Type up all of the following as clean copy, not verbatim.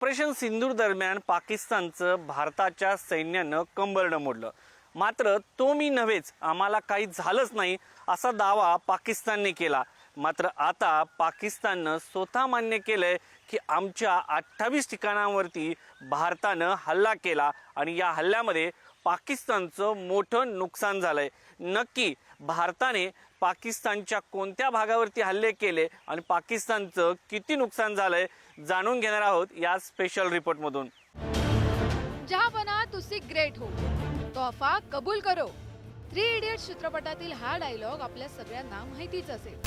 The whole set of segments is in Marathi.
ऑपरेशन सिंदूर दरम्यान पाकिस्तानचं भारताच्या सैन्यानं कंबरडं मोडलं। मात्र तो मी नव्हेच, आम्हाला काही झालंच नाही असा दावा पाकिस्तानने केला। मात्र आता पाकिस्ताननं स्वतः मान्य केलंय की आमच्या 28 ठिकाणांवरती भारतानं हल्ला केला आणि या हल्ल्यामध्ये पाकिस्तानचं मोठं नुकसान झालंय। नक्की भारताने पाकिस्तानच्या कोणत्या भागावरती हल्ले केले आणि पाकिस्तानचं किती नुकसान झालंय जाणून घेणार आहोत या स्पेशल रिपोर्टमधून। जहां बना तुसी ग्रेट हो, तोहफा कबूल करो। 3 इडियट्स चित्रपटातील हा डायलॉग आपल्या सगळ्यांना माहितीच असेल।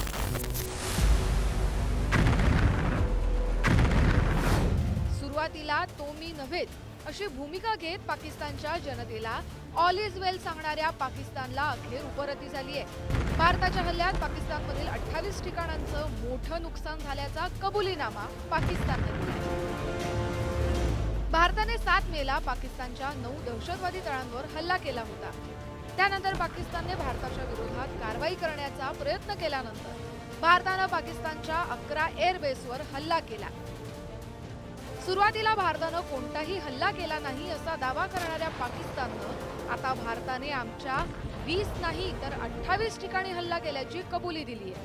सुरुवातीला तो मी नव्हेच अशी भूमिका घेत पाकिस्तानच्या जनतेला ऑल इज वेल सांगणाऱ्या पाकिस्तानला अखेर उपरती झाली आहे। भारताच्या हल्ल्यात पाकिस्तानमधील 28 ठिकाणांचं मोठं नुकसान झाल्याचा कबुलीनामा पाकिस्तानने दिला। भारताने 7 मेला पाकिस्तानच्या 9 दहशतवादी तळांवर हल्ला केला होता। त्यानंतर पाकिस्तानने भारताच्या विरोधात कारवाई करण्याचा प्रयत्न केल्यानंतर भारताने पाकिस्तानच्या 11 एअरबेसवर हल्ला केला। सुरुवातीला भारताने कोणताही हल्ला केला नाही असा दावा करणाऱ्या पाकिस्तानने आता भारताने आमच्या 20 नाही तर 28 ठिकाणी हल्ला केल्याची कबुली दिली आहे।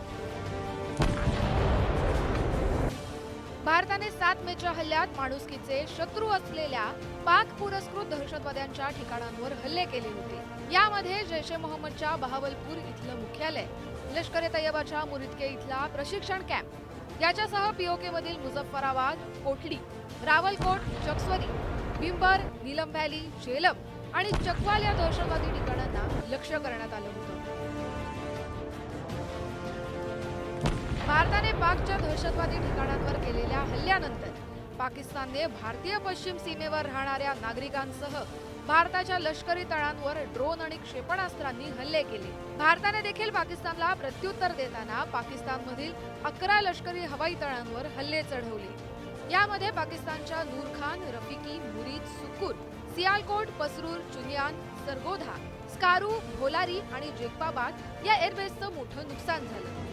भारताने 7 मेच्या हल्ल्यात माणुसकीचे शत्रू असलेल्या पाक पुरस्कृत दहशतवाद्यांच्या ठिकाणांवर हल्ले केले होते। यामध्ये जैश ए मोहम्मदच्या बहावलपूर इथलं मुख्यालय, लष्कर ए तैयबाच्या मुरिदके इथला प्रशिक्षण कॅम्प याच्यासह पीओके मधील मुझफ्फराबाद, कोटली, रावलकोट, चक्सवरी, बिंबर, नीलम व्हॅली, झेलम आणि चकवाल या दहशतवादी ठिकाणांना लक्ष्य करण्यात आलं होतं। भारताने पाकच्या दहशतवादी ठिकाणांवर केलेल्या हल्ल्यानंतर पाकिस्तानने भारतीय पश्चिम सीमेवर राहणाऱ्या नागरिकांसह भारताच्या लष्करी तळांवर ड्रोन आणि क्षेपणास्त्रांनी हल्ले केले। भारताने देखील पाकिस्तानला प्रत्युत्तर देताना पाकिस्तानमधील 11 लष्करी हवाई तळांवर हल्ले चढवले। यामध्ये पाकिस्तानच्या नूर खान, रफिकी, मुरीद, सुकूर, सियालकोट, पसरूर, चुनियान, सरगोधा, स्कारू, भोलारी आणि जेकबाबाद या एअरबेसचं मोठं नुकसान झालं।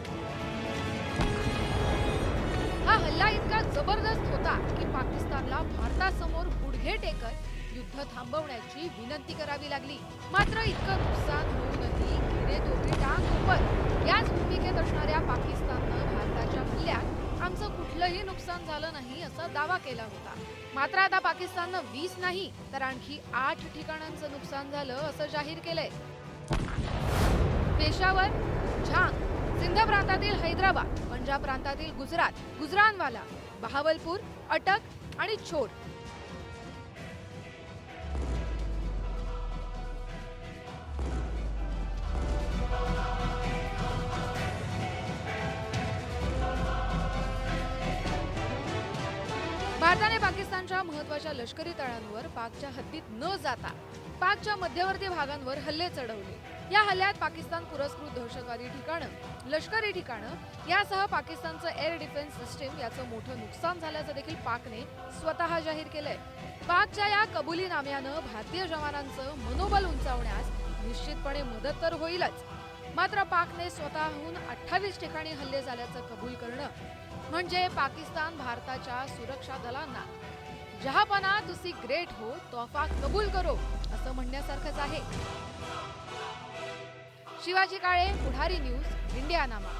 हा हल्ला इतका जबरदस्त होता की पाकिस्तानला भारतासमोर गुडघे टेकत युद्ध थांबवण्याची विनंती करावी लागली। मात्र इतकं नुकसान होऊनही गिरे दोघे टांग ऊपर याच भूमिकेत असणाऱ्या पाकिस्ताननं भारताच्या हल्ल्यात आमचं कुठलंही नुकसान झालं नाही असा दावा केला होता। मात्र आता पाकिस्ताननं 20 नाही तर आणखी 8 ठिकाणांचं नुकसान झालं असं जाहीर केलंय। पेशावर, झांग, सिंध प्रांतातील हैदराबाद, पंजाब प्रांतातील गुजरात, गुजरानवाला, बहावलपूर, अटक आणि छोड भारताने पाकिस्तानच्या महत्वाच्या लष्करी तळांवर पाकच्या हद्दीत न जाता पाकच्या मध्यवर्ती भागांवर हल्ले चढवले। या हल्ल्यात पाकिस्तान पुरस्कृत दहशतवादी ठिकाणं, लष्करी ठिकाणं यासह पाकिस्तानचं एअर डिफेन्स सिस्टीम याचं मोठं नुकसान झाल्याचं देखील पाकने स्वतः जाहीर केलंय। पाकच्या या कबुलीनाम्यानं भारतीय जवानांचं मनोबल उंचावण्यास निश्चितपणे मदत तर होईलच, मात्र पाकने स्वतःहून 28 ठिकाणी हल्ले झाल्याचं कबूल करणं म्हणजे पाकिस्तान भारताच्या सुरक्षा दलांना जहापना तुसी ग्रेट हो, तोहफा कबूल करो असं म्हणण्यासारखंच आहे। शिवाजी काळे, पुढारी न्यूज, इंडियानामा।